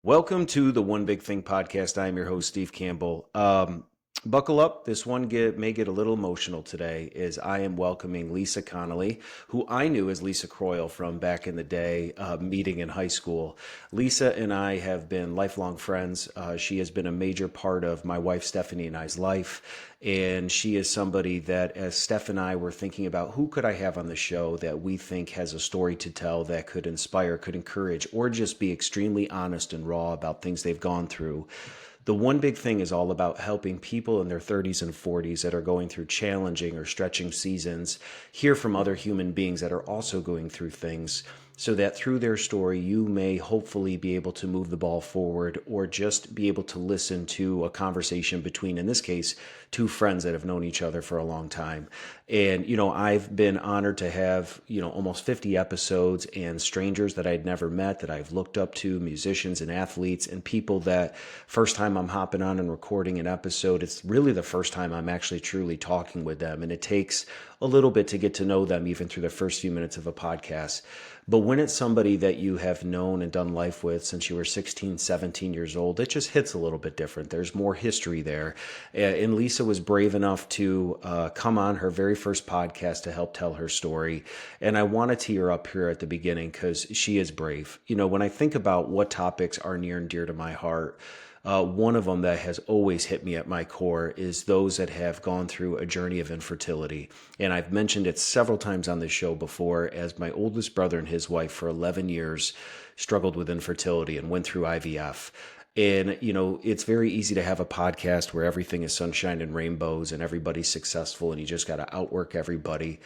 Welcome to the One Big Thing podcast. I'm your host, Steve Campbell. Buckle up. This one may get a little emotional today as I am welcoming Lisa Connally, who I knew as Lisa Croyle from back in the day, meeting in high school. Lisa and I have been lifelong friends. She has been a major part of my wife, Stephanie, and I's life. And she is somebody that, as Steph and I were thinking about who could I have on the show that we think has a story to tell that could inspire, could encourage, or just be extremely honest and raw about things they've gone through. The One Big Thing is all about helping people in their 30s and 40s that are going through challenging or stretching seasons hear from other human beings that are also going through things, so that through their story, you may hopefully be able to move the ball forward or just be able to listen to a conversation between, in this case, two friends that have known each other for a long time. And, I've been honored to have, almost 50 episodes and strangers that I'd never met that I've looked up to, musicians and athletes and people that first time I'm hopping on and recording an episode, it's really the first time I'm actually truly talking with them. And it takes a little bit to get to know them even through the first few minutes of a podcast. But when it's somebody that you have known and done life with since you were 16, 17 years old, it just hits a little bit different. There's more history there. And Lisa was brave enough to come on her very first podcast to help tell her story. And I want to tee her up here at the beginning because she is brave. When I think about what topics are near and dear to my heart, one of them that has always hit me at my core is those that have gone through a journey of infertility. And I've mentioned it several times on this show before, as my oldest brother and his wife for 11 years struggled with infertility and went through IVF. And, it's very easy to have a podcast where everything is sunshine and rainbows and everybody's successful and you just got to outwork everybody.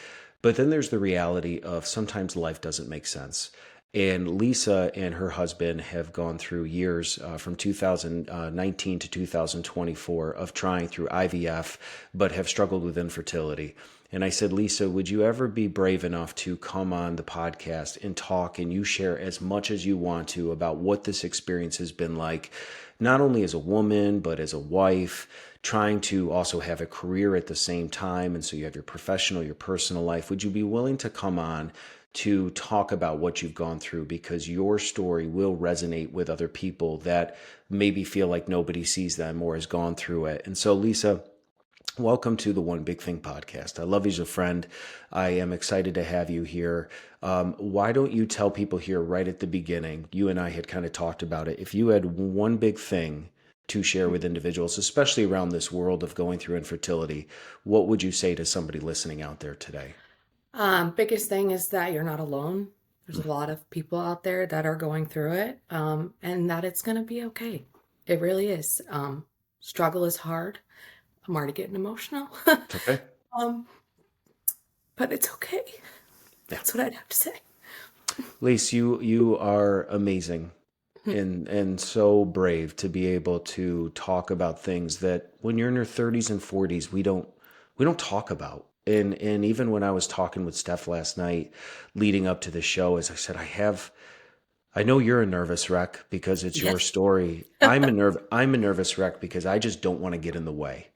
But then there's the reality of sometimes life doesn't make sense. And Lisa and her husband have gone through years from 2019 to 2024 of trying through IVF, but have struggled with infertility. And I said, Lisa, would you ever be brave enough to come on the podcast and talk and you share as much as you want to about what this experience has been like, not only as a woman, but as a wife, trying to also have a career at the same time. And so you have your professional, your personal life. Would you be willing to come on to talk about what you've gone through, because your story will resonate with other people that maybe feel like nobody sees them or has gone through it. And so, Lisa, welcome to the One Big Thing podcast. I love you as a friend. I am excited to have you here. Why don't you tell people here right at the beginning, you and I had kind of talked about it, if you had one big thing to share with individuals, especially around this world of going through infertility, what would you say to somebody listening out there today? Biggest thing is that you're not alone. There's a lot of people out there that are going through it, and that it's going to be okay. It really is. Struggle is hard. I'm already getting emotional. It's okay. um, but it's okay. Yeah. That's what I'd have to say. Lise, you are amazing and so brave to be able to talk about things that when you're in your 30s and 40s we don't talk about. And even when I was talking with Steph last night leading up to the show, as I said, I know you're a nervous wreck because it's your Yes. story. I'm a nervous wreck because I just don't want to get in the way.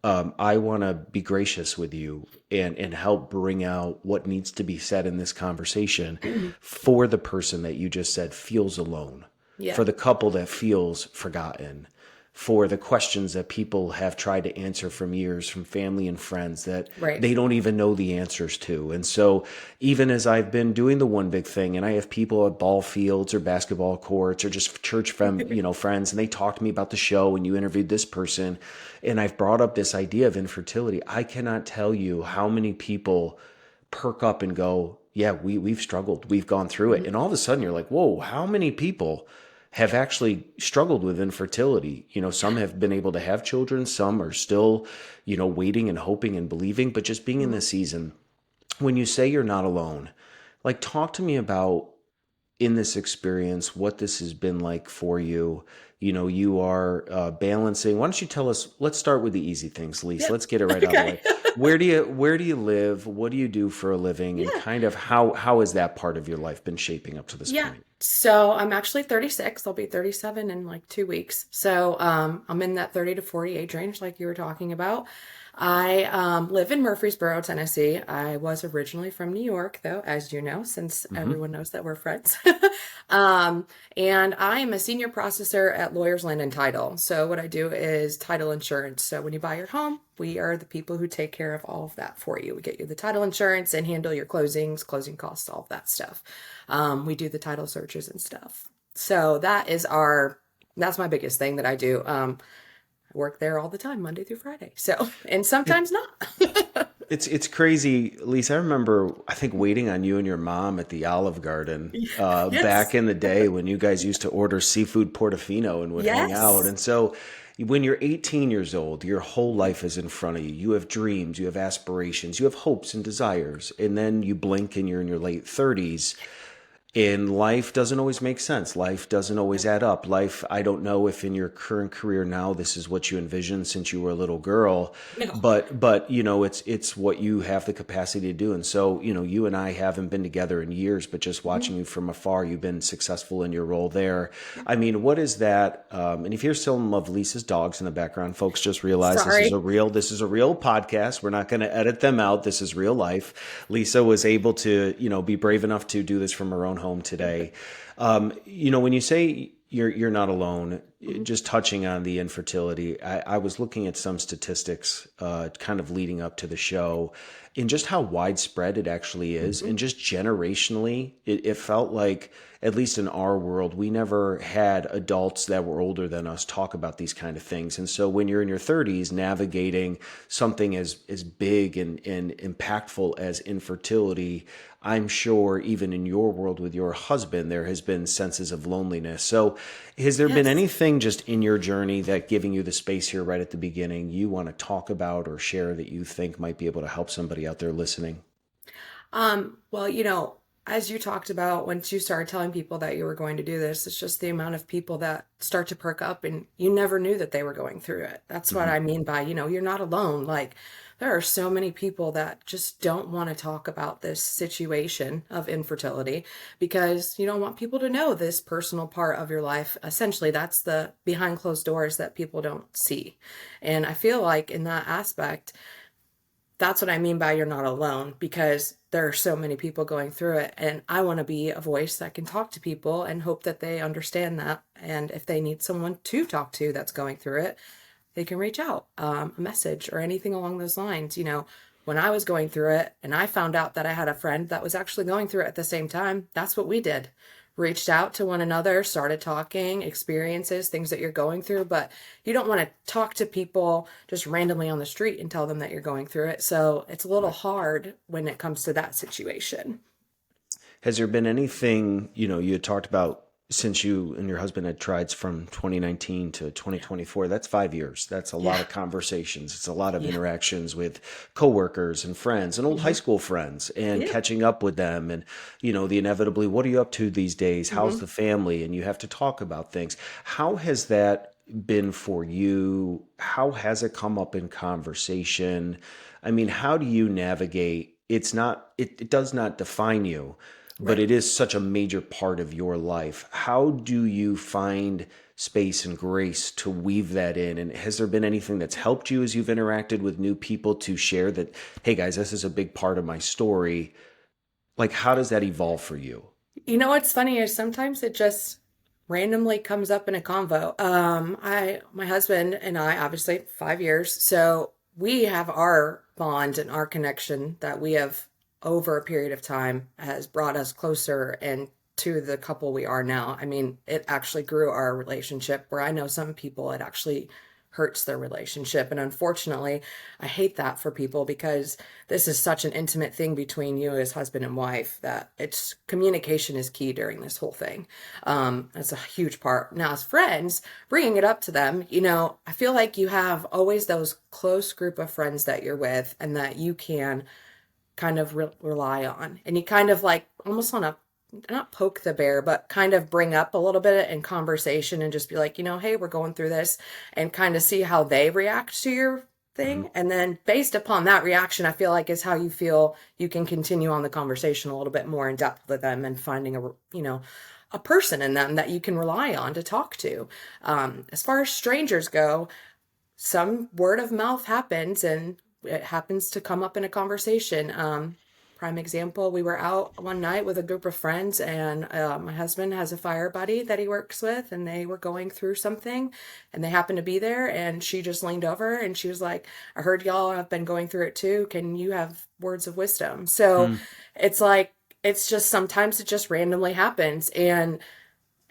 I want to be gracious with you and help bring out what needs to be said in this conversation for the person that you just said feels alone, Yeah. for the couple that feels forgotten, for the questions that people have tried to answer from years from family and friends that Right. they don't even know the answers to. And so even as I've been doing the One Big Thing and I have people at ball fields or basketball courts or just church friends, and they talk to me about the show and you interviewed this person and I've brought up this idea of infertility, I cannot tell you how many people perk up and go, yeah, we've struggled, we've gone through it. Mhm. And all of a sudden you're like, whoa, how many people have actually struggled with infertility? Some have been able to have children, some are still, waiting and hoping and believing, but just being in Mhm. this season, when you say you're not alone, like talk to me about in this experience, what this has been like for you. You are balancing. Why don't you tell us? Let's start with the easy things, Lise. Yep. Let's get it right out of the Okay. way. Where do you live? What do you do for a living? And Yeah. kind of how has that part of your life been shaping up to this Yeah. point? So I'm actually 36. I'll be 37 in like 2 weeks. So I'm in that 30 to 40 age range, like you were talking about. I live in Murfreesboro, Tennessee. I was originally from New York, though, as you know, since Hmm. everyone knows that we're friends. um, and I am a senior processor at Lawyers Land and Title. So what I do is title insurance. So when you buy your home, we are the people who take care of all of that for you. We get you the title insurance and handle your closings, closing costs, all of that stuff. We do the title searches and stuff. So that's my biggest thing that I do. I work there all the time, Monday through Friday. So, and It, sometimes not. it's crazy, Lisa. I remember, I think, waiting on you and your mom at the Olive Garden back Yes. in the day when you guys used to order seafood portofino and would hang out. Yes. And so, when you're 18 years old, your whole life is in front of you. You have dreams, you have aspirations, you have hopes and desires, and then you blink and you're in your late 30s. And life doesn't always make sense. Life doesn't always No. add up. Life, I don't know if in your current career now this is what you envisioned since you were a little girl, No. but it's what you have the capacity to do. And so, you and I haven't been together in years, but just Mhm. watching you from afar, you've been successful in your role there. Yeah. I mean, what is that? And if you're still in love, Lisa's dogs in the background, folks, just realize Sorry. this is a real podcast. We're not going to edit them out. This is real life. Lisa was able to, be brave enough to do this from her own home today. When you say you're not alone, Mhm. just touching on the infertility, I was looking at some statistics, kind of leading up to the show, and just how widespread it actually is, Mhm. and just generationally, it felt like, at least in our world, we never had adults that were older than us talk about these kind of things. And so when you're in your 30s navigating something as big and impactful as infertility, I'm sure even in your world with your husband, there has been senses of loneliness. So has there been Yes. anything just in your journey that, giving you the space here right at the beginning, you want to talk about or share that you think might be able to help somebody out there listening? Well, as you talked about, once you started telling people that you were going to do this, it's just the amount of people that start to perk up and you never knew that they were going through it. That's what Hmm. I mean by, you're not alone. Like, there are so many people that just don't want to talk about this situation of infertility because you don't want people to know this personal part of your life. Essentially, that's the behind closed doors that people don't see. And I feel like in that aspect, that's what I mean by you're not alone because there are so many people going through it. And I want to be a voice that can talk to people and hope that they understand that. And if they need someone to talk to that's going through it, they can reach out, a message or anything along those lines. When I was going through it and I found out that I had a friend that was actually going through it at the same time, that's what we did. Reached out to one another, started talking, experiences, things that you're going through, but you don't want to talk to people just randomly on the street and tell them that you're going through it. So it's a little Right. hard when it comes to that situation. Has there been anything, you had talked about, since you and your husband had tried from 2019 to Yeah. 2024? That's 5 years. That's a lot Yeah. of conversations. It's a lot of Yeah. interactions with coworkers and friends and old high Hmm. school friends, and Yeah. catching up with them, and, the inevitably, what are you up to these days? How's Hmm. the family? And you have to talk about things. How has that been for you? How has it come up in conversation? I mean, how do you navigate? It does not define you, but Right. it is such a major part of your life. How do you find space and grace to weave that in? And has there been anything that's helped you as you've interacted with new people to share that, hey guys, this is a big part of my story? Like, how does that evolve for you? What's funny is sometimes it just randomly comes up in a convo. My husband and I, obviously 5 years, so we have our bond and our connection that we have over a period of time has brought us closer and to the couple we are now. I mean, it actually grew our relationship where I know some people it actually hurts their relationship. And unfortunately, I hate that for people because this is such an intimate thing between you as husband and wife that it's communication is key during this whole thing. It's a huge part. Now, as friends, bringing it up to them, I feel like you have always those close group of friends that you're with and that you can kind of rely on. And you kind of like almost want to not poke the bear, but kind of bring up a little bit in conversation and just be like, hey, we're going through this and kind of see how they react to your Mhm. thing. And then based upon that reaction, I feel like is how you feel you can continue on the conversation a little bit more in depth with them and finding a person in them that you can rely on to talk to. As far as strangers go, some word of mouth happens and it happens to come up in a conversation. Prime example, we were out one night with a group of friends, and my husband has a fire buddy that he works with, and they were going through something, and they happened to be there, and she just leaned over and she was like, I heard y'all have been going through it too. Can you have words of wisdom? So Hmm. it's like, it's just sometimes it just randomly happens. And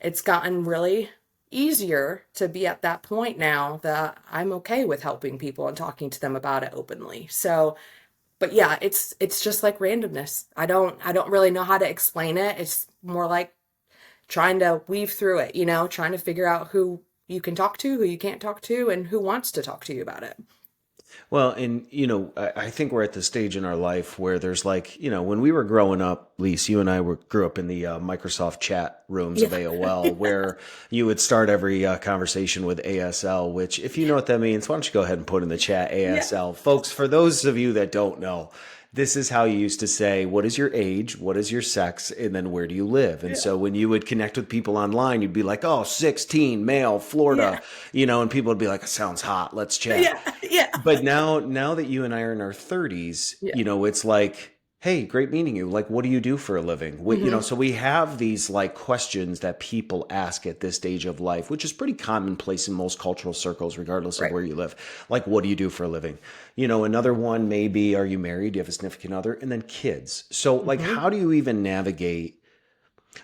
it's gotten really easier to be at that point now that I'm okay with helping people and talking to them about it openly. So, but yeah, it's just like randomness. I don't really know how to explain it. It's more like trying to weave through it, trying to figure out who you can talk to, who you can't talk to, and who wants to talk to you about it. Well, and I think we're at the stage in our life where there's like, when we were growing up, Lise, you and I grew up in the Microsoft chat rooms of Yeah. AOL, where you would start every conversation with ASL. Which, if you know what that means, why don't you go ahead and put in the chat Yeah. ASL, folks? For those of you that don't know, this is how you used to say, what is your age? What is your sex? And then where do you live? And Yeah. so when you would connect with people online, you'd be like, oh, 16, male, Florida, Yeah. and people would be like, sounds hot. Let's chat. Yeah. Yeah. But now that you and I are in our 30s, Yeah. it's like, hey, great meeting you. Like, what do you do for a living? Hmm. So we have these like questions that people ask at this stage of life, which is pretty commonplace in most cultural circles, regardless of Right. where you live. Like, what do you do for a living? Another one may be, are you married? Do you have a significant other? And then kids. So, like, Hmm. how do you even navigate?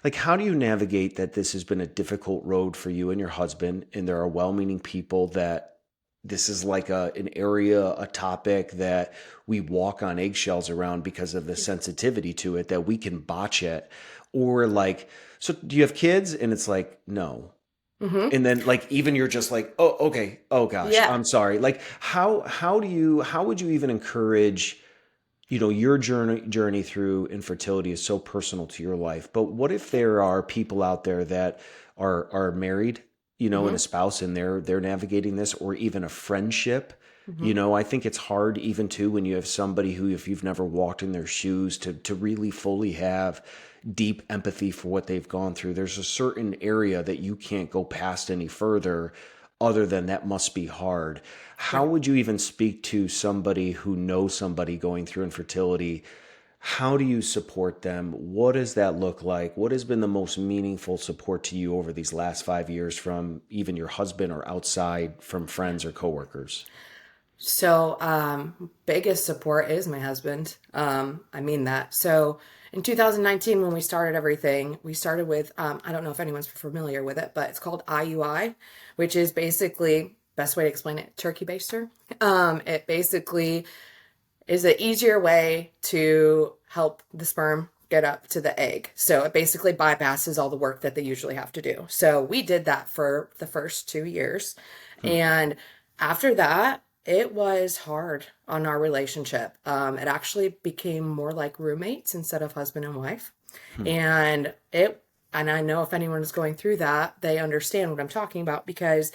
Like, how do you navigate that this has been a difficult road for you and your husband, and there are well-meaning people that this is like an area, a topic that we walk on eggshells around because of the sensitivity to it, that we can botch it? Or like, so do you have kids? And it's like, no. Hmm. And then like, even you're just like, oh, okay. Oh gosh, Yeah. I'm sorry. Like, how would you even encourage, your journey through infertility is so personal to your life, but what if there are people out there that are married, and a Hmm. spouse, and they're navigating this, or even a friendship? Hmm. I think it's hard even too when you have somebody who, if you've never walked in their shoes, to really fully have deep empathy for what they've gone through. There's a certain area that you can't go past any further, other than that must be hard. How Right. would you even speak to somebody who knows somebody going through infertility? How do you support them? What does that look like? What has been the most meaningful support to you over these last 5 years, from even your husband or outside from friends or coworkers? So, biggest support is my husband. I mean that. So, in 2019, when we started everything, we started with, I don't know if anyone's familiar with it, but it's called IUI, which is basically, best way to explain it, turkey baster. It basically is an easier way to help the sperm get up to the egg. So it basically bypasses all the work that they usually have to do. So we did that for the first 2 years. Hmm. And after that, it was hard on our relationship. It actually became more like roommates instead of husband and wife. Hmm. And I know if anyone is going through that, they understand what I'm talking about, because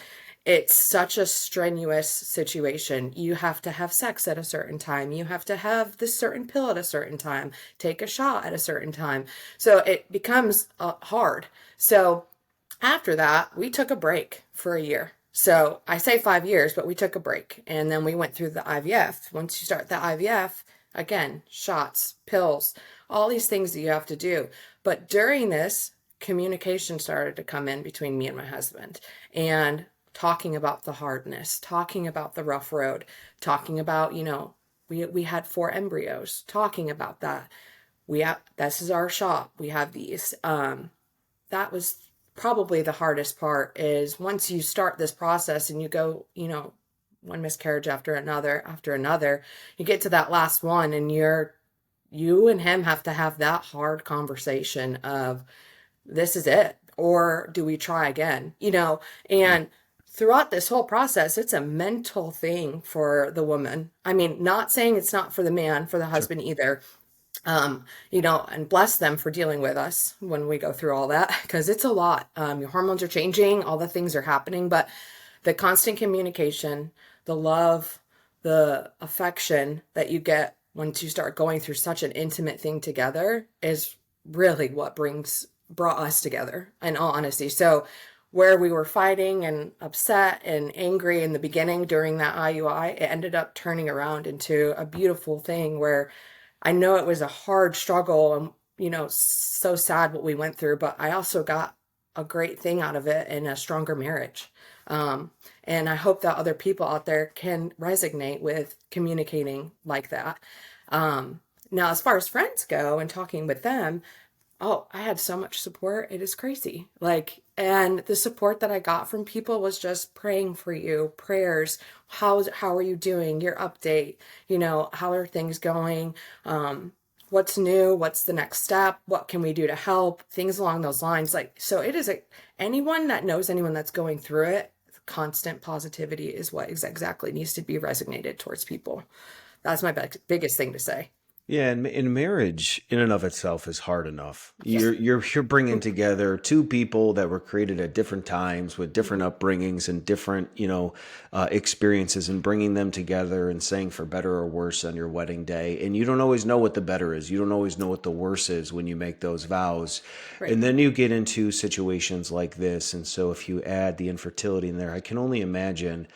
it's such a strenuous situation. You have to have sex at a certain time. You have to have this certain pill at a certain time, take a shot at a certain time. So it becomes hard. So after that, we took a break for a year. So I say 5 years, but we took a break. And then we went through the IVF. Once you start the IVF, again, shots, pills, all these things that you have to do. But during this, communication started to come in between me and my husband, and talking about the hardness, talking about the rough road, talking about, we had 4 embryos, talking about that. This is our shop. We have these. That was probably the hardest part, is once you start this process and you go, one miscarriage after another, you get to that last one, and you and him have to have that hard conversation of, this is it, or do we try again? And throughout this whole process, it's a mental thing for the woman. I mean, not saying it's not for the man, for the Sure. husband either. And bless them for dealing with us when we go through all that, because it's a lot. Your hormones are changing, all the things are happening, but the constant communication, the love, the affection that you get once you start going through such an intimate thing together is really what brought us together, in all honesty. So where we were fighting and upset and angry in the beginning during that IUI, it ended up turning around into a beautiful thing where I know it was a hard struggle and, so sad what we went through, but I also got a great thing out of it and a stronger marriage. Um, and I hope that other people out there can resonate with communicating like that. Um, Now, as far as friends go and talking with them, oh, I had so much support. It is crazy. And the support that I got from people was just praying for you, prayers. How are you doing? Your update, how are things going? What's new? What's the next step? What can we do to help? Things along those lines. So it is anyone that knows anyone that's going through it, constant positivity is what exactly needs to be resonated towards people. That's my biggest thing to say. Yeah, and in marriage, in and of itself, is hard enough. Yeah. You're bringing together two people that were created at different times with different upbringings and different experiences, and bringing them together and saying for better or worse on your wedding day. And you don't always know what the better is. You don't always know what the worse is when you make those vows. Right. And then you get into situations like this. And so if you add the infertility in there, I can only imagine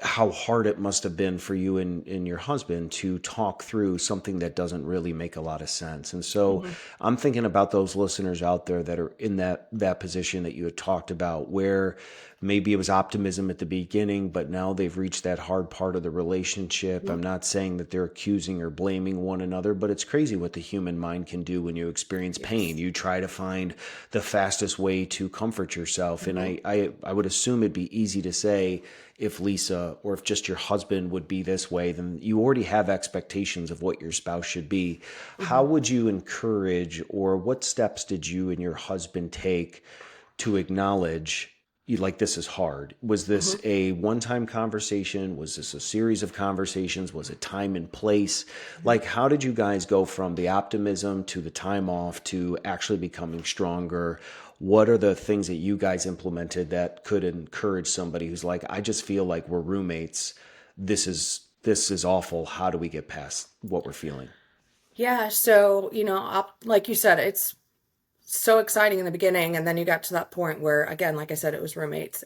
how hard it must have been for you and your husband to talk through something that doesn't really make a lot of sense. And so Hmm. I'm thinking about those listeners out there that are in that position that you had talked about, where maybe it was optimism at the beginning, but now they've reached that hard part of the relationship. I'm not saying that they're accusing or blaming one another, but it's crazy what the human mind can do when you experience pain. Yes. You try to find the fastest way to comfort yourself. And Hmm. I would assume it'd be easy to say, if Lisa or if just your husband would be this way, then you already have expectations of what your spouse should be. How Hmm. would you encourage, or what steps did you and your husband take to acknowledge like this is hard? Was this Hmm. a one-time conversation? Was this a series of conversations? Was it time and place? Like, how did you guys go from the optimism to the time off to actually becoming stronger? What are the things that you guys implemented that could encourage somebody who's like, I just feel like we're roommates. This is awful. How do we get past what we're feeling? Yeah, so, like you said, it's so exciting in the beginning, and then you got to that point where, again, like I said, it was roommates.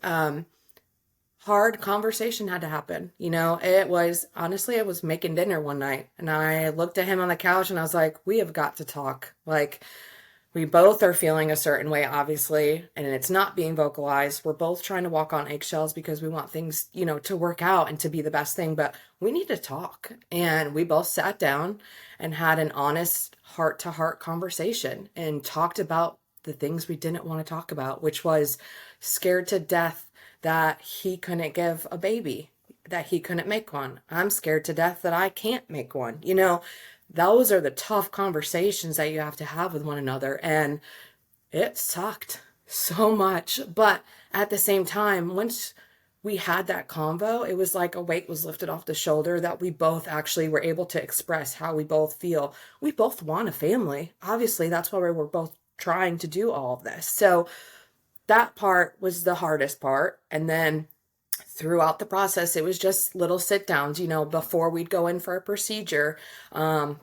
Hard conversation had to happen. It was making dinner one night, and I looked at him on the couch and I was like, we have got to talk. Like, we both are feeling a certain way, obviously, and it's not being vocalized. We're both trying to walk on eggshells because we want things, to work out and to be the best thing, but we need to talk. And we both sat down and had an honest heart to heart conversation and talked about the things we didn't want to talk about, which was scared to death that he couldn't give a baby, that he couldn't make one. I'm scared to death that I can't make one. Those are the tough conversations that you have to have with one another. And it sucked so much. But at the same time, once we had that convo, it was like a weight was lifted off the shoulder that we both actually were able to express how we both feel. We both want a family. Obviously, that's why we were both trying to do all of this. So that part was the hardest part. And then throughout the process, it was just little sit downs, before we'd go in for a procedure,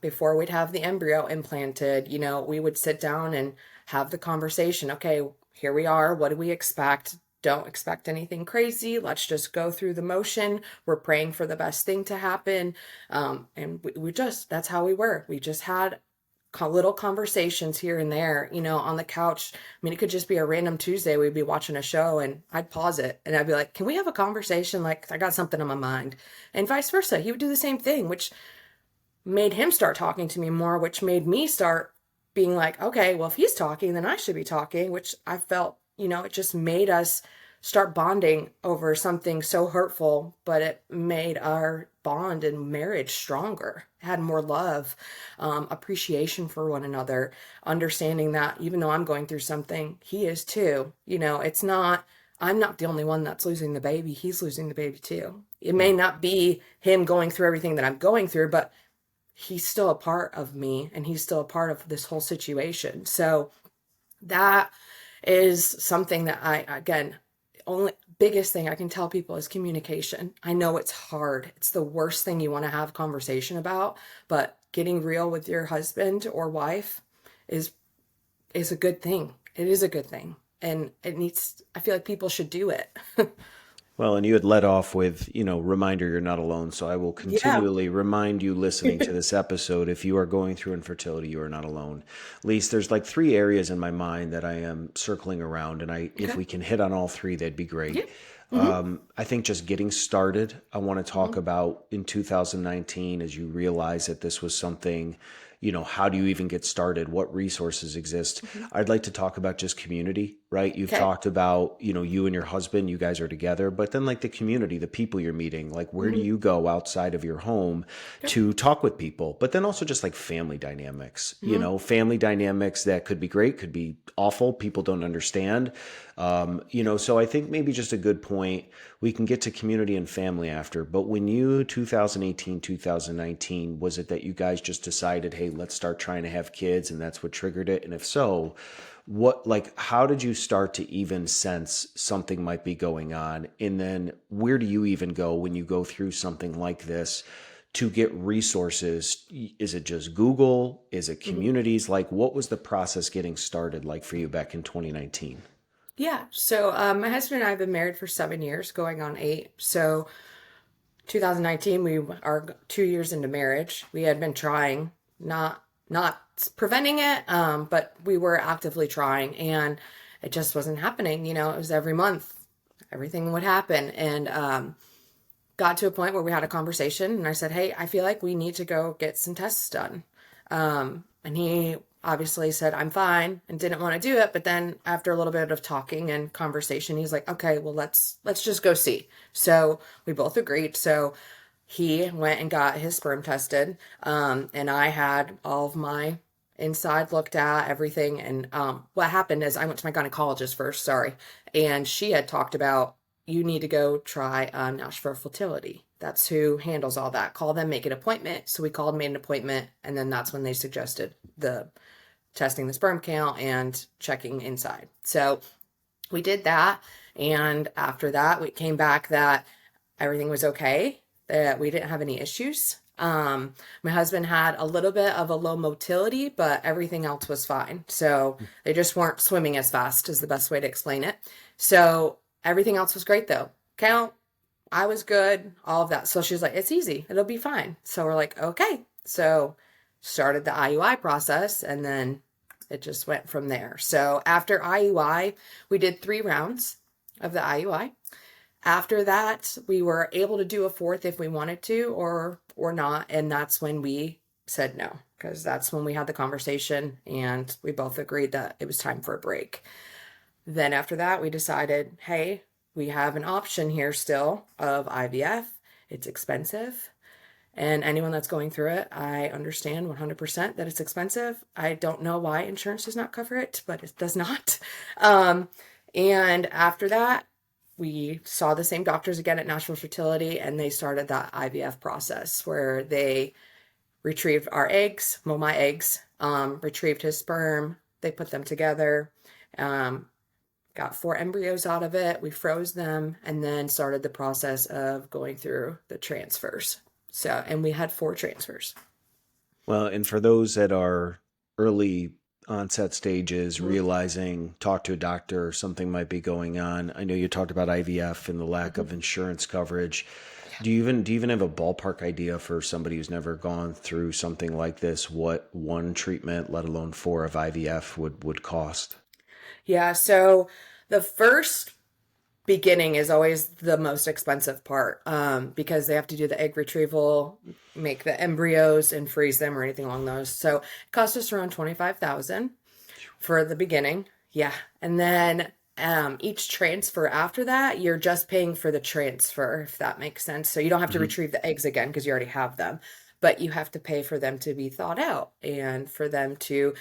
before we'd have the embryo implanted, we would sit down and have the conversation. Okay, here we are. What do we expect? Don't expect anything crazy. Let's just go through the motion. We're praying for the best thing to happen. And we just, that's how we were. We just had little conversations here and there, on the couch. I mean, it could just be a random Tuesday. We'd be watching a show and I'd pause it and I'd be like, can we have a conversation? Like, I got something on my mind. And vice versa. He would do the same thing, which made him start talking to me more, which made me start being like, okay, well, if he's talking, then I should be talking, which I felt, it just made us start bonding over something so hurtful, but it made our bond and marriage stronger. It had more love, appreciation for one another, understanding that even though I'm going through something, he is too. I'm not the only one that's losing the baby. He's losing the baby too. It may not be him going through everything that I'm going through, but he's still a part of me and he's still a part of this whole situation. So that is something that again, only biggest thing I can tell people is communication. I know it's hard. It's the worst thing you want to have conversation about, but getting real with your husband or wife is is a good thing. It is a good thing. and I feel like people should do it. Well, and you had led off with, reminder you're not alone. So I will Yeah. continually remind you listening to this episode, if you are going through infertility, you are not alone. Lise, there's like three areas in my mind that I am circling around. And if Okay. we can hit on all three, that'd be Yeah. great. Mm-hmm. I think just getting started, I want to talk Mm-hmm. about in 2019 as you realize that this was something, how do you even get started? What resources exist? Mm-hmm. I'd like to talk about just community, right? You've Okay. talked about, you and your husband, you guys are together, but then like the community, the people you're meeting, like where do Mm-hmm. you go outside of your home Okay. to talk with people? But then also just like family dynamics, Mm-hmm. family dynamics that could be great, could be awful. People don't understand. So I think maybe just a good point. We can get to community and family after, but when you 2018, 2019, was it that you guys just decided, hey, let's start trying to have kids, and that's what triggered it? And if so, how did you start to even sense something might be going on? And then where do you even go when you go through something like this to get resources? Is it just Google? Is it Mm-hmm. communities? Like, what was the process getting started like for you back in 2019? Yeah. So my husband and I have been married for 7 years, going on 8. So 2019, we are 2 years into marriage. We had been trying, not preventing it, but we were actively trying, and it just wasn't happening. It was every month, everything would happen, and got to a point where we had a conversation, and I said, "Hey, I feel like we need to go get some tests done." And he obviously said, "I'm fine," and didn't want to do it. But then after a little bit of talking and conversation, he's like, "Okay, well, let's just go see." So we both agreed. So he went and got his sperm tested, and I had all of my inside looked at, everything. And what happened is I went to my gynecologist first, sorry, and she had talked about, you need to go try Nashville Fertility. That's who handles all that. Call them, make an appointment. So we called, made an appointment, and then that's when they suggested the testing the sperm count and checking inside. So we did that, and after that, we came back that everything was okay, that we didn't have any issues. My husband had a little bit of a low motility, but everything else was fine. So they just weren't swimming as fast, is the best way to explain it. So everything else was great though. Count, I was good, all of that. So she's like, it's easy, it'll be fine. So we're like, okay. So started the IUI process, and then it just went from there. So after IUI, we did 3 rounds of the IUI. After that, we were able to do a fourth if we wanted to, or not, and that's when we said no, because that's when we had the conversation and we both agreed that it was time for a break. Then after that, we decided, hey, we have an option here still of IVF. It's expensive. And anyone that's going through it, I understand 100% that it's expensive. I don't know why insurance does not cover it, but it does not. Um, and after that, we saw the same doctors again at Nashville Fertility, and they started that IVF process where they retrieved our eggs, well, my eggs, retrieved his sperm. They put them together, um, got 4 embryos out of it. We froze them, and then started the process of going through the transfers. So, and we had 4 transfers. Well, and for those that are early onset stages, Mm-hmm. realizing talk to a doctor, something might be going on. I know you talked about IVF and the lack Mm-hmm. of insurance coverage. Yeah. Do you even have a ballpark idea for somebody who's never gone through something like this, what one treatment, let alone 4 of IVF would cost? Yeah. So the first beginning is always the most expensive part, because they have to do the egg retrieval, make the embryos, and freeze them or anything along those. So it cost us around 25,000 for the beginning. Yeah. And then each transfer after that, you're just paying for the transfer, if that makes sense. So you don't have to Mhm. retrieve the eggs again because you already have them, but you have to pay for them to be thawed out and for them to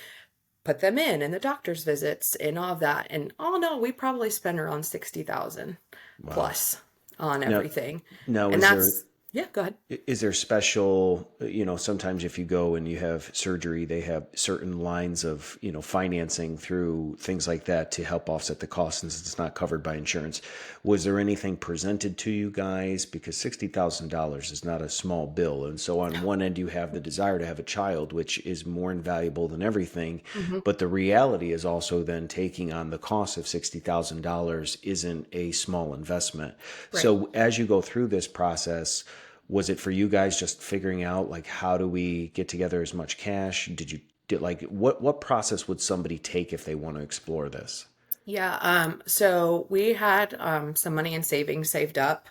put them in and the doctor's visits and all of that. And all in all, we probably spend around 60,000 Wow. plus on Now, everything. now And is there that's, Yeah, go ahead. Is there special, sometimes if you go and you have surgery, they have certain lines of, financing through things like that to help offset the cost since it's not covered by insurance. Was there anything presented to you guys? Because $60,000 is not a small bill. And so on one end, you have the desire to have a child, which is more invaluable than everything. Hmm. But the reality is also then taking on the cost of $60,000 isn't a small investment. Right. So as you go through this process, was it for you guys just figuring out like how do we get together as much cash? Did like what process would somebody take if they want to explore this? Yeah, so we had some money in savings saved up.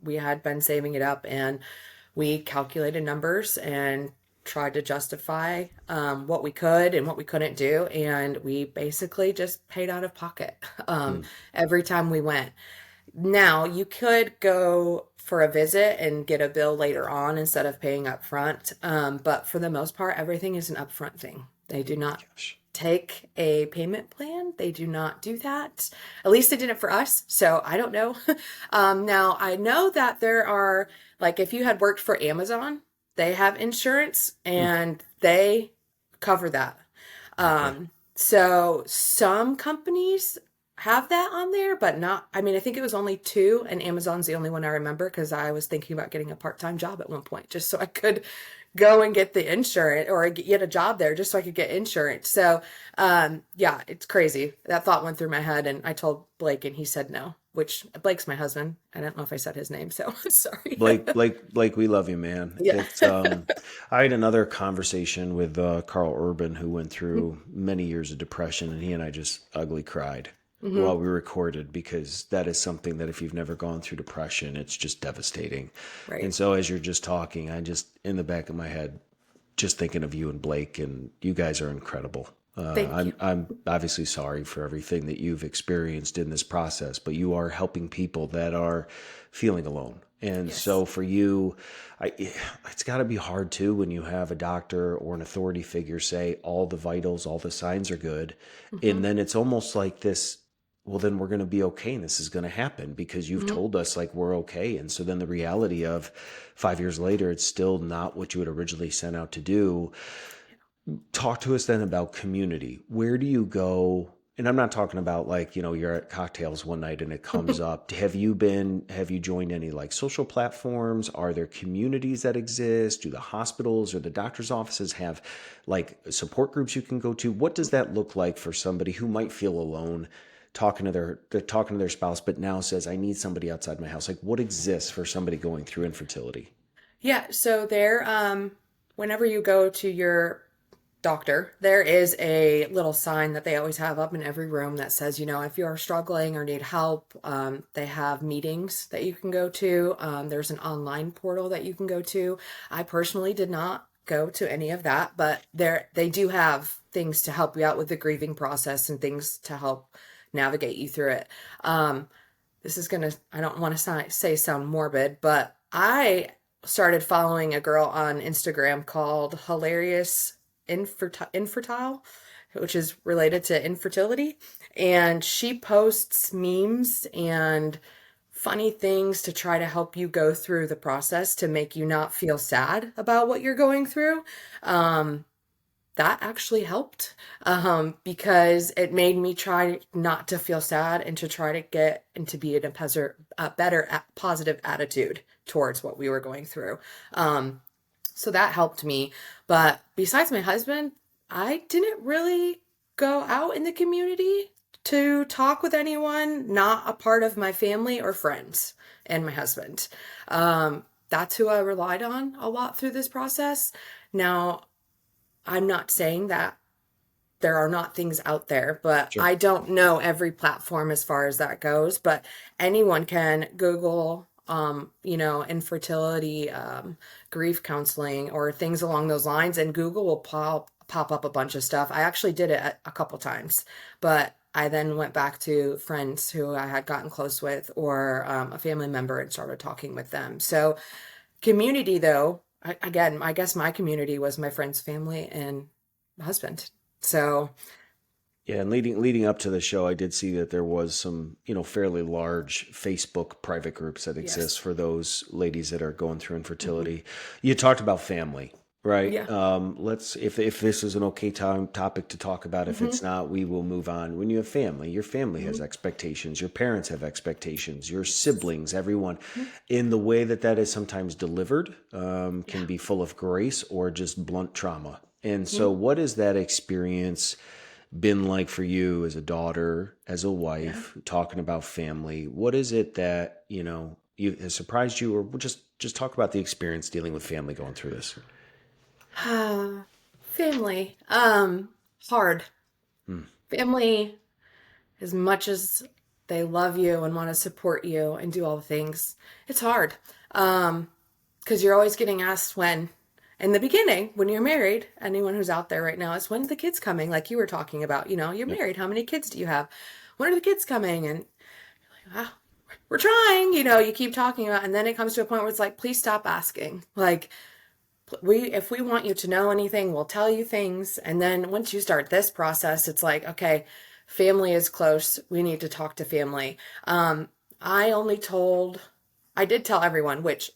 We had been saving it up and we calculated numbers and tried to justify what we could and what we couldn't do. And we basically just paid out of pocket Hmm. every time we went. Now, you could go for a visit and get a bill later on instead of paying up front. But for the most part, everything is an upfront thing. They do not Gosh. take a payment plan. They do not do that. At least they didn't for us. So I don't know. Now, I know that there are, like, if you had worked for Amazon, they have insurance Hmm. and they cover that. Okay. So some companies have that on there, but not, I mean, I think it was only two, and Amazon's the only one I remember because I was thinking about getting a part-time job at one point just so I could go and get the insurance or get a job there just so I could get insurance. So, yeah, it's crazy. That thought went through my head, and I told Blake, and he said no, which Blake's my husband. I don't know if I said his name, so sorry. Blake, we love you, man. Yeah. I had another conversation with Carl Urban who went through many years of depression, and he and I just ugly cried Hmm. while we recorded because that is something that if you've never gone through depression, it's just devastating. Right. And so as you're just talking, I just in the back of my head, just thinking of you and Blake, and you guys are incredible. Thank you. I'm obviously sorry for everything that you've experienced in this process, but you are helping people that are feeling alone. And Yes. so for you, it's got to be hard too when you have a doctor or an authority figure say all the vitals, all the signs are good, Hmm. and then it's almost like this. Well, then we're going to be okay, and this is going to happen because you've Hmm. told us like we're okay. And so then the reality of 5 years later, it's still not what you had originally set out to do. Talk to us then about community. Where do you go? And I'm not talking about like, you're at cocktails one night and it comes up. Have you joined any like social platforms? Are there communities that exist? Do the hospitals or the doctor's offices have like support groups you can go to? What does that look like for somebody who might feel alone they're talking to their spouse, but now says, I need somebody outside my house? Like what exists for somebody going through infertility? Yeah, so there, whenever you go to your doctor, there is a little sign that they always have up in every room that says, if you're struggling or need help, they have meetings that you can go to. There's an online portal that you can go to. I personally did not go to any of that, but they do have things to help you out with the grieving process and things to help navigate you through it. Um, this is gonna, I don't want to say sound morbid, but I started following a girl on Instagram called Hilarious Infertile, which is related to infertility. And she posts memes and funny things to try to help you go through the process to make you not feel sad about what you're going through. Um, that actually helped because it made me try not to feel sad and to try to get and to be in a better positive attitude towards what we were going through. Um, so that helped me. But besides my husband, I didn't really go out in the community to talk with anyone not a part of my family or friends and my husband. That's who I relied on a lot through this process. Now, I'm not saying that there are not things out there, but Sure. I don't know every platform as far as that goes. But anyone can Google, infertility, grief counseling, or things along those lines, and Google will pop up a bunch of stuff. I actually did it a couple times, but I then went back to friends who I had gotten close with, or a family member, and started talking with them. So community, though, again, I guess my community was my friend's family and husband. So, Yeah, and leading up to the show, I did see that there was some, fairly large Facebook private groups that Yes. exist for those ladies that are going through Hmm. infertility. You talked about family, right? Yeah. Let's if this is an okay topic to talk about. If Hmm. it's not, we will move on. When you have family, your family has Hmm. expectations. Your parents have expectations. Your siblings, everyone, in the way that that is sometimes delivered, Yeah. can be full of grace or just blunt trauma. And Hmm. so, what is that experience been like for you as a daughter, as a Yeah. wife, talking about family? What is it that, you has surprised you, or just talk about the experience dealing with family going through this? Family. Hard. Hmm. Family, as much as they love you and want to support you and do all the things, it's hard. Because you're always getting asked when, in the beginning, when you're married, anyone who's out there right now, is when's the kids coming? Like you were talking about, you're Yep. married. How many kids do you have? When are the kids coming? And ah, we're trying, you keep talking about, and then it comes to a point where it's like, please stop asking. Like, if we want you to know anything, we'll tell you things. And then once you start this process, it's like, okay, family is close. We need to talk to family. I only told, I did tell everyone, which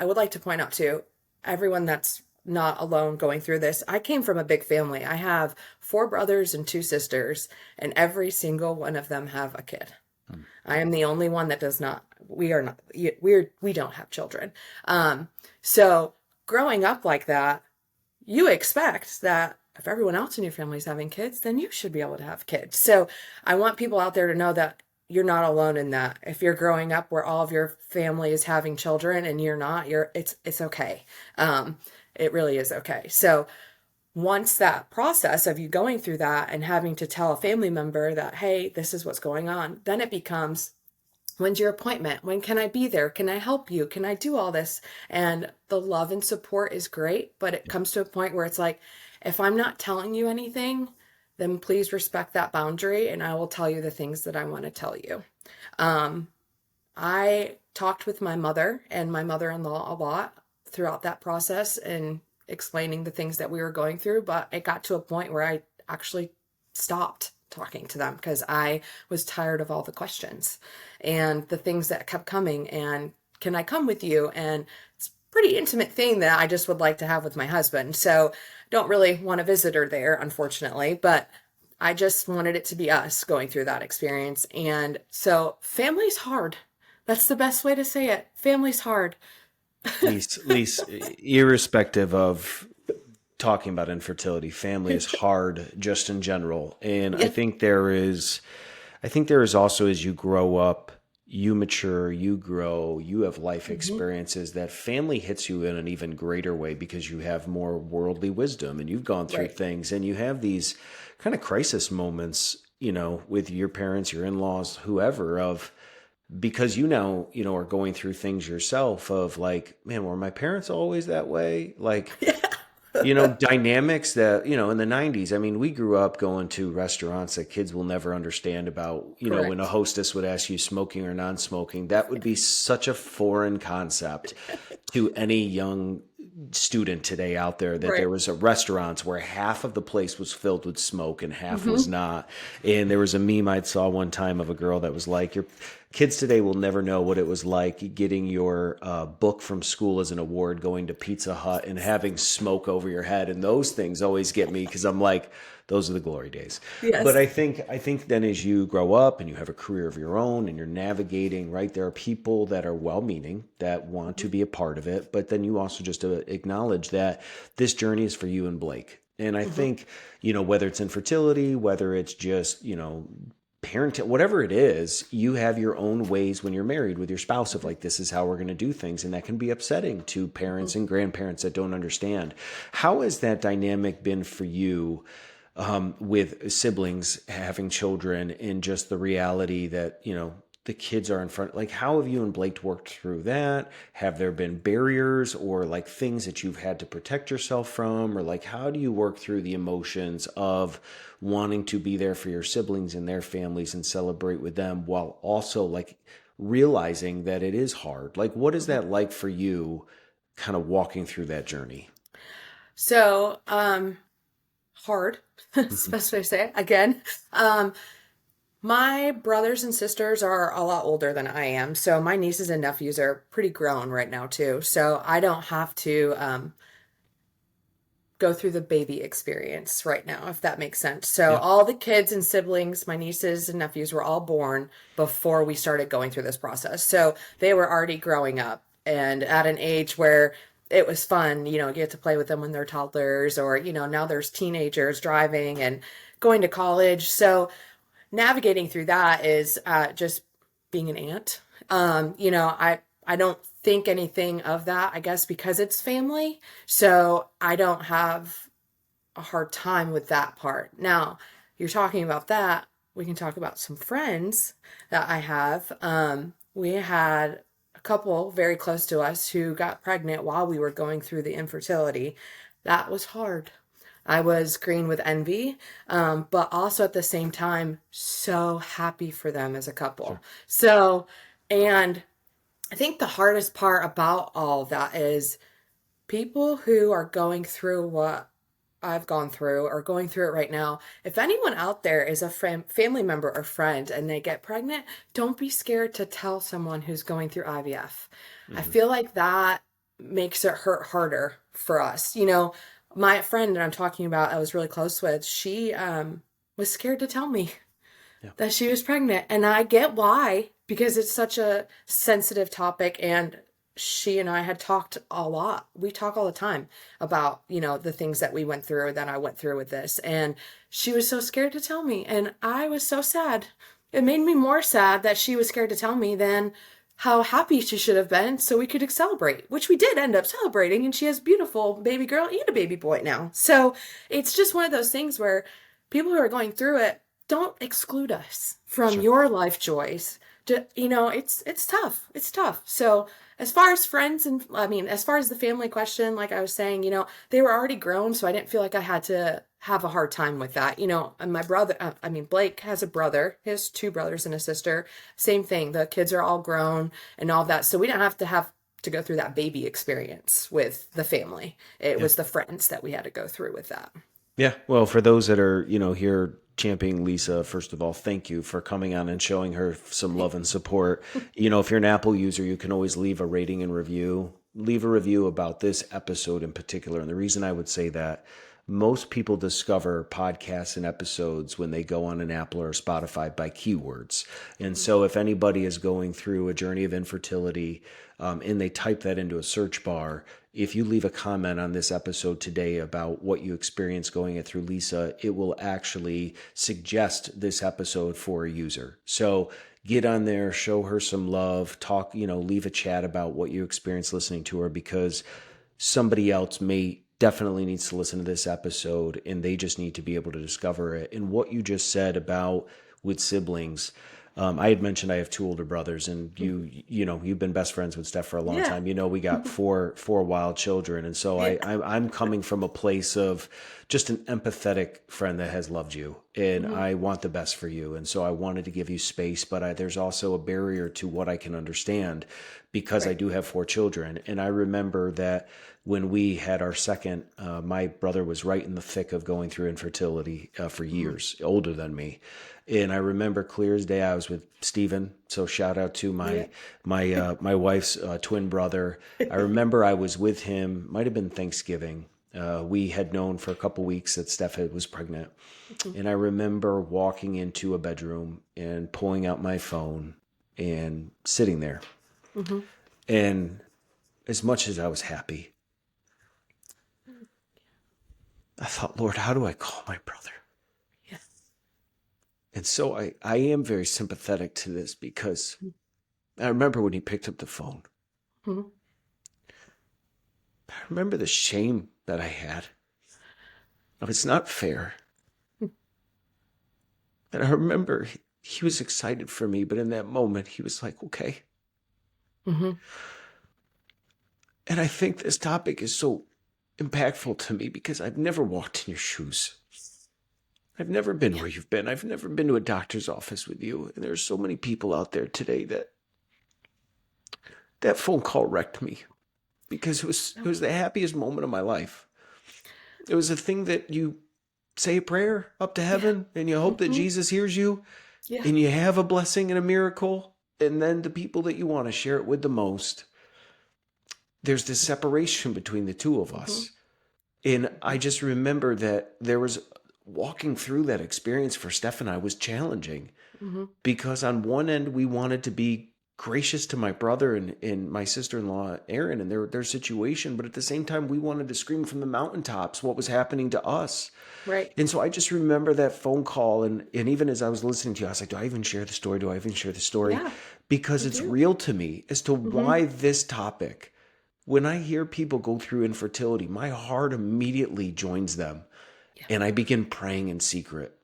I would like to point out too, everyone that's not alone going through this. I came from a big family. I have four brothers and two sisters, and every single one of them have a kid. I am the only one that does not. We are not. We don't have children. So growing up like that, you expect that if everyone else in your family is having kids, then you should be able to have kids. So I want people out there to know that you're not alone in that. If you're growing up where all of your family is having children and you're not, it's okay. Um, it really is okay. So once that process of you going through that and having to tell a family member that, hey, this is what's going on, then it becomes, when's your appointment? When can I be there? Can I help you? Can I do all this? And the love and support is great, but it comes to a point where it's like, if I'm not telling you anything, then please respect that boundary and I will tell you the things that I want to tell you. Um, I talked with my mother and my mother-in-law a lot throughout that process and explaining the things that we were going through, but it got to a point where I actually stopped talking to them because I was tired of all the questions and the things that kept coming and can I come with you? And it's a pretty intimate thing that I just would like to have with my husband. So don't really want a visitor there, unfortunately, but I just wanted it to be us going through that experience. And so family's hard. That's the best way to say it. Family's hard. Least, irrespective of talking about infertility, family is hard just in general. And Yeah. I think there is also, as you grow up, you mature, you grow, you have life Hmm. experiences, that family hits you in an even greater way because you have more worldly wisdom and you've gone through Right. things and you have these kind of crisis moments, with your parents, your in-laws, whoever, of because you now, are going through things yourself of like, man, were my parents always that way? Like, dynamics that, in the 90s, I mean, we grew up going to restaurants that kids will never understand about, when a Correct. hostess would ask you smoking or non-smoking, that would be such a foreign concept to any young student today out there, that there Right. was a restaurant where half of the place was filled with smoke and half was Hmm. not. And there was a meme I saw one time of a girl that was like, your kids today will never know what it was like getting your book from school as an award, going to Pizza Hut and having smoke over your head. And those things always get me because I'm like, those are the glory days. But Yes. I think then as you grow up and you have a career of your own and you're navigating, right, there are people that are well-meaning that want to Mhm. be a part of it, but then you also just acknowledge that this journey is for you and Blake. And I Hmm. think, whether it's infertility, whether it's just, parenting, whatever it is, you have your own ways when you're married with your spouse of like, this is how we're going to do things. And that can be upsetting to Hmm. parents and grandparents that don't understand. How has that dynamic been for you, with siblings having children, and just the reality that, the kids are in front? Like, how have you and Blake worked through that? Have there been barriers or like things that you've had to protect yourself from? Or like, how do you work through the emotions of wanting to be there for your siblings and their families and celebrate with them, while also like realizing that it is hard? Like, what is Hmm. that like for you, kind of walking through that journey? So, hard. It's the best way to say it. Again, um, my brothers and sisters are a lot older than I am, so my nieces and nephews are pretty grown right now too. So I don't have to go through the baby experience right now, if that makes sense. So Yeah. all the kids and siblings, my nieces and nephews, were all born before we started going through this process. So they were already growing up and at an age where it was fun, you get to play with them when they're toddlers, or, now there's teenagers driving and going to college. So navigating through that is just being an aunt. I don't think anything of that, I guess, because it's family. So I don't have a hard time with that part. Now, you're talking about that. We can talk about some friends that I have. We had a couple very close to us who got pregnant while we were going through the infertility. That was hard. I was green with envy, but also at the same time, so happy for them as a couple. Sure. So, and I think the hardest part about all of that is people who are going through what I've gone through or going through it right now. If anyone out there is a family member or friend and they get pregnant, don't be scared to tell someone who's going through IVF. I Hmm. feel like that makes it hurt harder for us. My friend that I'm talking about, I was really close with, she was scared to tell me Yeah. that she was pregnant. And I get why, because it's such a sensitive topic. And she and I had talked a lot. We talk all the time about, the things that we went through, that I went through with this. And she was so scared to tell me. And I was so sad. It made me more sad that she was scared to tell me than how happy she should have been so we could celebrate, which we did end up celebrating. And she has a beautiful baby girl and a baby boy now. So it's just one of those things where people who are going through it, don't exclude us from Sure. your life joys. It's tough. It's tough. So as far as friends, and I mean, as far as the family question, like I was saying, they were already grown, so I didn't feel like I had to have a hard time with that. And my brother, Blake has a brother, he has two brothers and a sister. Same thing. The kids are all grown and all that. So we didn't have to go through that baby experience with the family. It Yeah. was the friends that we had to go through with that. Yeah. Well, for those that are, here championing Lisa, first of all, thank you for coming on and showing her some love and support. If you're an Apple user, you can always leave a rating and review. Leave a review about this episode in particular. And the reason I would say that, most people discover podcasts and episodes when they go on an Apple or Spotify by keywords. And so if anybody is going through a journey of infertility, and they type that into a search bar, if you leave a comment on this episode today about what you experienced going it through Lisa, it will actually suggest this episode for a user. So get on there, show her some love, talk, leave a chat about what you experienced listening to her, because somebody else may definitely needs to listen to this episode and they just need to be able to discover it. And what you just said about with siblings, I had mentioned I have two older brothers, and you've been best friends with Steph for a long Yeah. time. We got four wild children, and so Yeah. I'm coming from a place of just an empathetic friend that has loved you, and Mhm. I want the best for you, and so I wanted to give you space, but there's also a barrier to what I can understand, because I Right. do have four children, and I remember that when we had our second, my brother was right in the thick of going through infertility for Mhm. years, older than me. And I remember clear as day, I was with Steven. So shout out to Yeah. my wife's twin brother. I remember I was with him, might have been Thanksgiving. We had known for a couple weeks that was pregnant. Mhm. And I remember walking into a bedroom and pulling out my phone and sitting there. Mhm. And as much as I was happy, I thought, Lord, how do I call my brother? Yeah. And so I am very sympathetic to this, because I remember when he picked up the phone. Mhm. I remember the shame that I had. Of it's not fair. And I remember he was excited for me, but in that moment, he was like, okay. Mhm. And I think this topic is so impactful to me because I've never walked in your shoes. I've never been Yeah. where you've been. I've never been to a doctor's office with you. And there's so many people out there today that phone call wrecked me, because it was No. it was the happiest moment of my life. It was a thing that you say a prayer up to Yeah. heaven and you hope that Hmm. Jesus hears you Yeah. and you have a blessing and a miracle. And then the people that you want to share it with the most, there's this separation between the two of Hmm. us. And I just remember that there was walking through that experience for Steph and I was challenging Hmm. because on one end we wanted to be gracious to my brother and my sister-in-law Erin and their situation, but at the same time we wanted to scream from the mountaintops what was happening to us. Right. And so I just remember that phone call and even as I was listening to you, I was like, do I even share the story? Do I even share the story? Yeah, Because you it's do. real to me as to Hmm. why this topic. When I hear people go through infertility, my heart immediately joins them Yeah. and I begin praying in secret.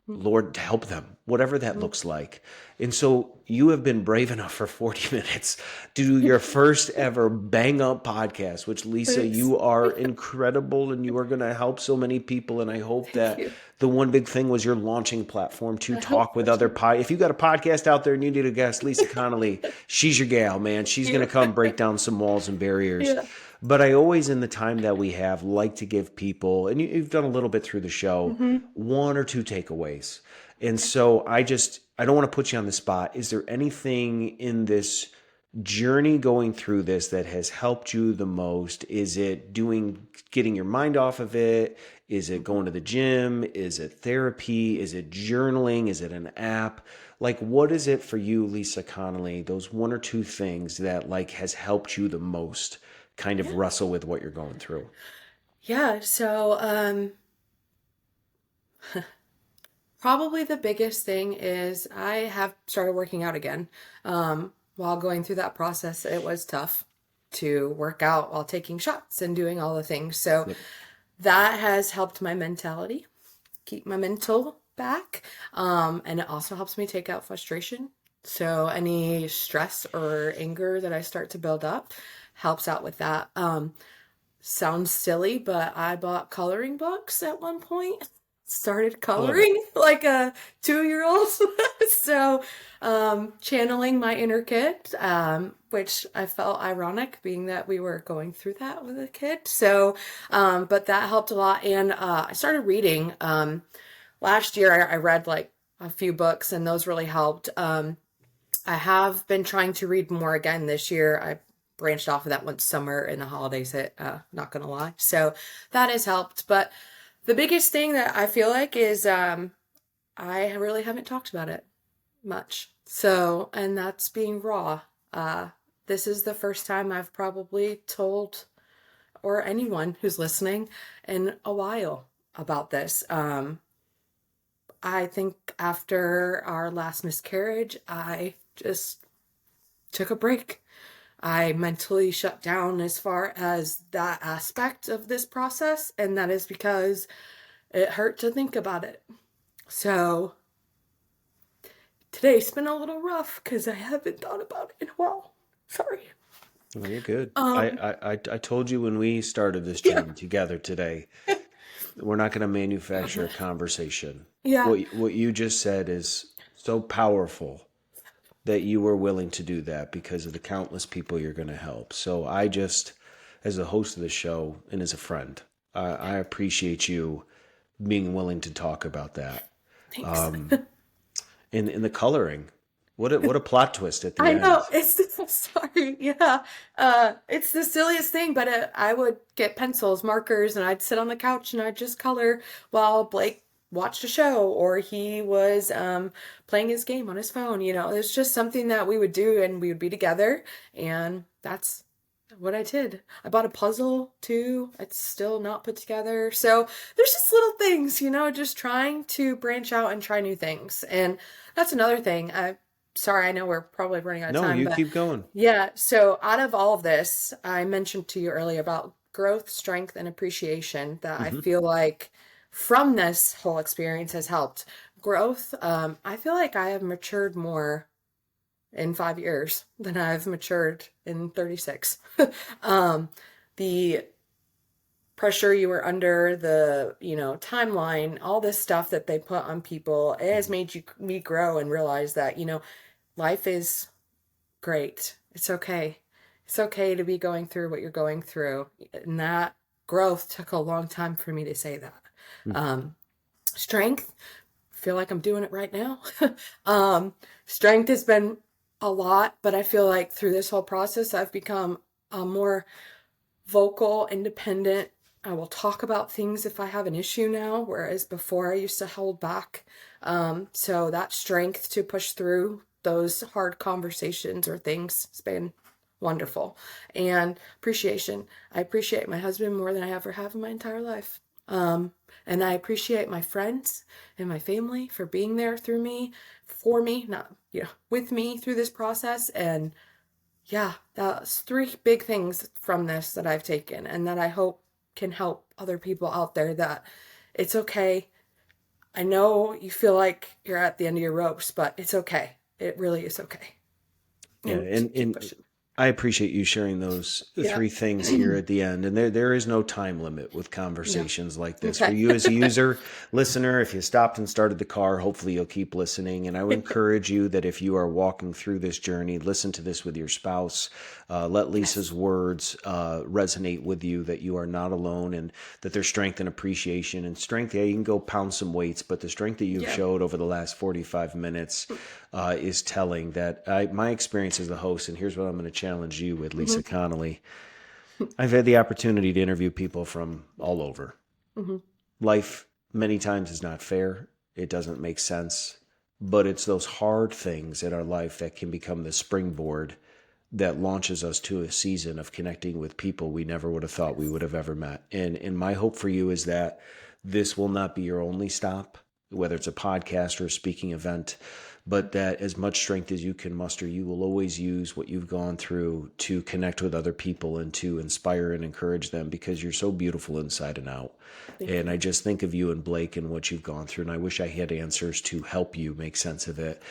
Hmm. Lord, to help them, whatever that Hmm. looks like. And so you have been brave enough for 40 minutes to do your first ever bang up podcast, which Lisa, Thanks. you are incredible and you are going to help so many people. And I hope Thank that you. the one big thing was your launching platform to I hope talk so with other too. pod. If you got a podcast out there and you need a guest, Lisa Connally, she's your gal, man. She's going to You. come break down some walls and barriers. Yeah. But I always, in the time that we have, like to give people, and you've done a little bit through the show, Hmm. one or two takeaways. And Okay. so I don't want to put you on the spot. Is there anything in this journey going through this that has helped you the most? Is it getting your mind off of it? Is it Hmm. going to the gym? Is it therapy? Is it journaling? Is it an app? Like, what is it for you, Lisa Connolly? Those one or two things that like has helped you the most kind of Yeah. wrestle with what you're going through? Yeah. So, probably the biggest thing is I have started working out again. While going through that process, it was tough to work out while taking shots and doing all the things. So Yep. that has helped my mentality, keep my mental back. And it also helps me take out frustration. So any stress or anger that I start to build up helps out with that. Sounds silly, but I bought coloring books at one point. Started I love it. coloring like a 2 year old. So, channeling my inner kid, which I felt ironic being that we were going through that with a kid. So, but that helped a lot. And I started reading. Last year, I read like a few books, and those really helped. I have been trying to read more again this year. I branched off of that once summer and the holidays hit, not gonna lie. So that has helped. But the biggest thing that I feel like is I really haven't talked about it much. So, and that's being raw. Uh, this is the first time I've probably told, or anyone who's listening, in a while about this. I think after our last miscarriage, I just took a break. I mentally shut down as far as that aspect of this process, and that is because it hurt to think about it. So today's been a little rough because I haven't thought about it in a while. Sorry. Well, you're good. Um, I told you when we started this yeah, journey together today, we're not going to manufacture a conversation. yeah. What you just said is so powerful that you were willing to do that because of the countless people you're going to help. So I just, as a host of the show and as a friend, I appreciate you being willing to talk about that. Thanks. In the coloring, what a plot twist at the I end. know it's sorry, yeah. It's the silliest thing, but I would get pencils, markers, and I'd sit on the couch and I'd just color while Blake watched a show or he was playing his game on his phone. It's just something that we would do, and we would be together, and that's what I did. I bought a puzzle too. It's still not put together. So there's just little things, just trying to branch out and try new things. And that's another thing. Sorry, I know we're probably running out of No, time, you but keep going. yeah. So out of all of this, I mentioned to you earlier about growth, strength, and appreciation that I Hmm. feel like from this whole experience has helped. Growth, I feel like I have matured more in 5 years than I've matured in 36. um, the pressure you were under, the timeline, all this stuff that they put on people, it has made me grow and realize that life is great. It's okay. It's okay to be going through what you're going through, and that growth took a long time for me to say that. Um, Strength, feel like I'm doing it right now. um, Strength has been a lot, but I feel like through this whole process, I've become a more vocal, independent. I will talk about things if I have an issue now, whereas before I used to hold back. So that strength to push through those hard conversations or things has been wonderful. And appreciation. I appreciate my husband more than I ever have in my entire life. And I appreciate my friends and my family for being there through me, for me, not, with me through this process. And yeah, that's three big things from this that I've taken and that I hope can help other people out there that it's okay. I know you feel like you're at the end of your ropes, but it's okay. It really is okay. Yeah, And to keep and pushing. I appreciate you sharing those Yeah. three things here at the end. And there is no time limit with No. conversations like this. For Okay. you as a user, listener, if you stopped and started the car, hopefully you'll keep listening. And I would encourage you that if you are walking through this journey, listen to this with your spouse. Let Lisa's Yes. words resonate with you, that you are not alone and that there's strength and appreciation. And strength, yeah, you can go pound some weights, but the strength that you've Yeah. showed over the last 45 minutes is telling. That my experience as the host, and here's what I'm going to challenge you with, Hmm. Lisa Connally. I've had the opportunity to interview people from all over. Hmm. Life many times is not fair. It doesn't make sense. But it's those hard things in our life that can become the springboard that launches us to a season of connecting with people we never would have thought we Yes. would have ever met. And my hope for you is that this will not be your only stop, whether it's a podcast or a speaking event, but that as much strength as you can muster, you will always use what you've gone through to connect with other people and to inspire and encourage them, because you're so beautiful inside and out. Thank And you. I just think of you and Blake and what you've gone through. And I wish I had answers to help you make sense of it,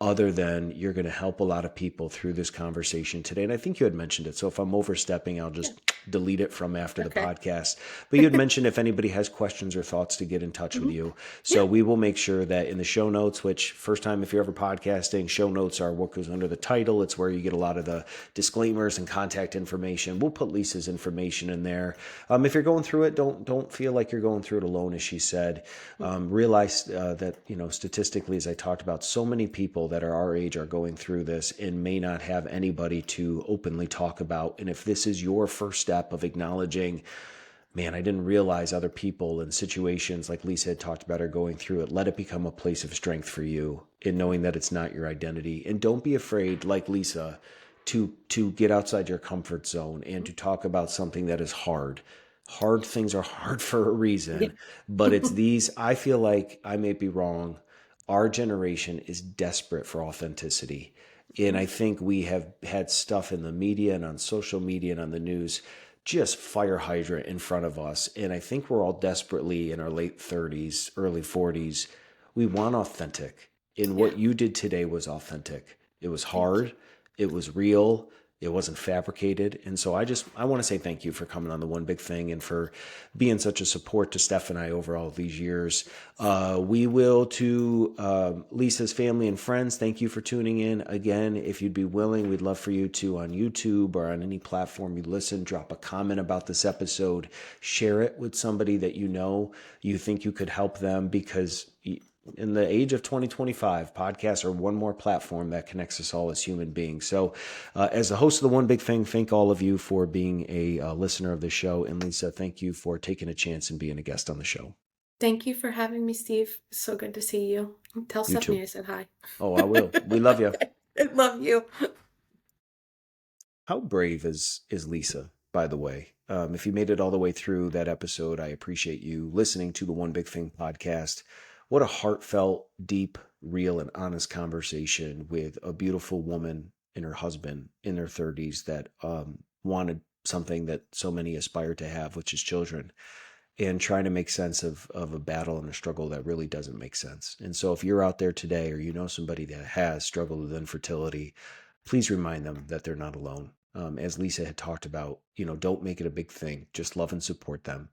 other than you're going to help a lot of people through this conversation today. And I think you had mentioned it. So if I'm overstepping, I'll Yeah. just delete it from after the Okay. podcast. But you had mentioned if anybody has questions or thoughts to get in touch with Hmm. you. Yeah. So we will make sure that in the show notes, which first time if you're ever podcasting, show notes are what goes under the title. It's where you get a lot of the disclaimers and contact information. We'll put Lisa's information in there. If you're going through it, don't feel like you're going through it alone, as she said. Realize that, statistically, as I talked about, so many people that are our age are going through this and may not have anybody to openly talk about. And if this is your first step of acknowledging, man, I didn't realize other people in situations like Lisa had talked about are going through it, let it become a place of strength for you in knowing that it's not your identity. And don't be afraid, like Lisa, to get outside your comfort zone and to talk about something that is hard. Hard things are hard for a Yeah. reason, but it's these, I feel like, I may be wrong, our generation is desperate for authenticity. And I think we have had stuff in the media and on social media and on the news, just fire hydrant in front of us. And I think we're all desperately in our late 30s, early 40s. We want authentic. And Yeah. what you did today was authentic. It was Thank you. hard, it was real, it wasn't fabricated. And so I want to say thank you for coming on the One Big Thing and for being such a support to Steph and I over all these years. We will to Lisa's family and friends. Thank you for tuning in again. If you'd be willing, we'd love for you to, on YouTube or on any platform you listen, drop a comment about this episode, share it with somebody that you think you could help them, because in the age of 2025, podcasts are one more platform that connects us all as human beings. So, as the host of the One Big Thing, thank all of you for being a listener of the show. And Lisa, thank you for taking a chance and being a guest on the show. Thank you for having me, Steve. So good to see you. Tell You Stephanie too. I said hi. Oh, I will. We love you. Okay. I love you. How brave is Lisa, by the way? If you made it all the way through that episode, I appreciate you listening to the One Big Thing podcast. What a heartfelt, deep, real, and honest conversation with a beautiful woman and her husband in their 30s that wanted something that so many aspire to have, which is children, and trying to make sense of a battle and a struggle that really doesn't make sense. And so if you're out there today or you know somebody that has struggled with infertility, please remind them that they're not alone. As Lisa had talked about, don't make it a big thing. Just love and support them.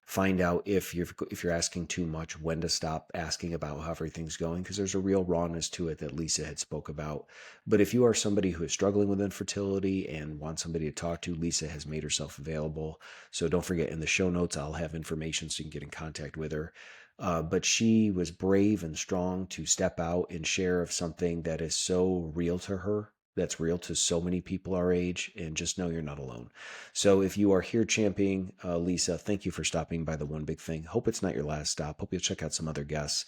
Find out if you're asking too much, when to stop asking about how everything's going, because there's a real rawness to it that Lisa had spoke about. But if you are somebody who is struggling with infertility and want somebody to talk to, Lisa has made herself available. So don't forget, in the show notes, I'll have information so you can get in contact with her. But she was brave and strong to step out and share of something that is so real to her, that's real to so many people our age, and just know you're not alone. So if you are here championing Lisa, thank you for stopping by the One Big Thing. Hope it's not your last stop. Hope you'll check out some other guests.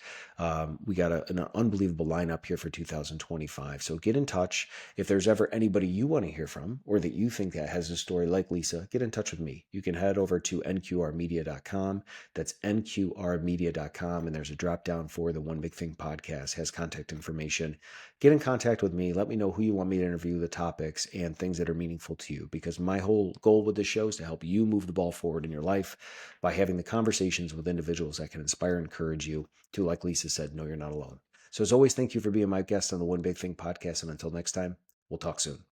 We got an unbelievable lineup here for 2025. So get in touch. If there's ever anybody you want to hear from or that you think that has a story like Lisa, get in touch with me. You can head over to nqrmedia.com. That's nqrmedia.com. And there's a drop down for the One Big Thing podcast, has contact information. Get in contact with me. Let me know who you want me to interview, the topics, and things that are meaningful to you. Because my whole goal with this show is to help you move the ball forward in your life by having the conversations with individuals that can inspire and encourage you to, like Lisa said, know you're not alone. So as always, thank you for being my guest on the One Big Thing podcast. And until next time, we'll talk soon.